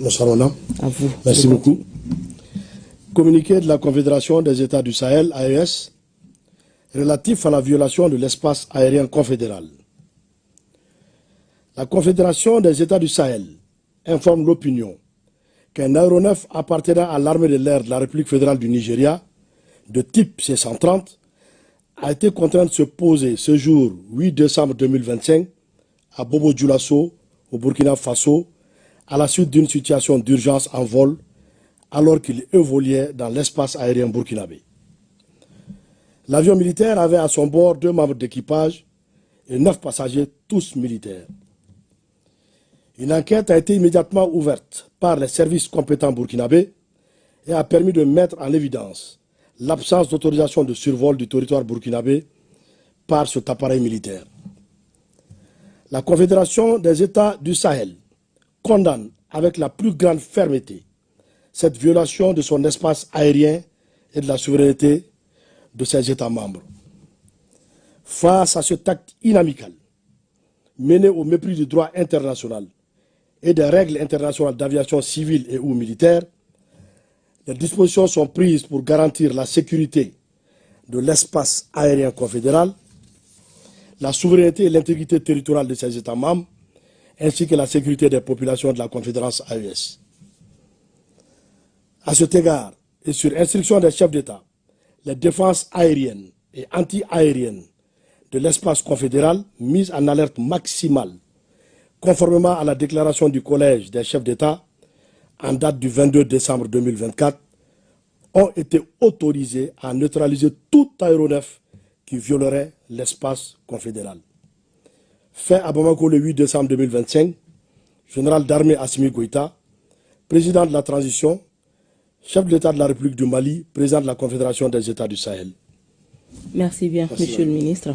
Bonsoir, madame. À vous. Merci beaucoup. Communiqué de la Confédération des États du Sahel, AES, relatif à la violation de l'espace aérien confédéral. La Confédération des États du Sahel informe l'opinion qu'un aéronef appartenant à l'armée de l'air de la République fédérale du Nigeria, de type C-130, a été contraint de se poser ce jour 8 décembre 2025 à Bobo Dioulasso, au Burkina Faso, à la suite d'une situation d'urgence en vol, alors qu'il évoluait dans l'espace aérien burkinabé. L'avion militaire avait à son bord 2 membres d'équipage et 9 passagers, tous militaires. Une enquête a été immédiatement ouverte par les services compétents burkinabés et a permis de mettre en évidence l'absence d'autorisation de survol du territoire burkinabé par cet appareil militaire. La Confédération des États du Sahel condamne avec la plus grande fermeté cette violation de son espace aérien et de la souveraineté de ses États membres. Face à cet acte inamical, mené au mépris du droit international et des règles internationales d'aviation civile et ou militaire, les dispositions sont prises pour garantir la sécurité de l'espace aérien confédéral, la souveraineté et l'intégrité territoriale de ses États membres, ainsi que la sécurité des populations de la Confédération AES. À cet égard, et sur instruction des chefs d'État, les défenses aériennes et anti-aériennes de l'espace confédéral mises en alerte maximale, conformément à la déclaration du Collège des chefs d'État, en date du 22 décembre 2024, ont été autorisées à neutraliser tout aéronef qui violerait l'espace confédéral. Fait à Bamako le 8 décembre 2025, général d'armée Assimi Goïta, président de la transition, chef de l'État de la République du Mali, président de la Confédération des États du Sahel. Merci bien, Monsieur le ministre.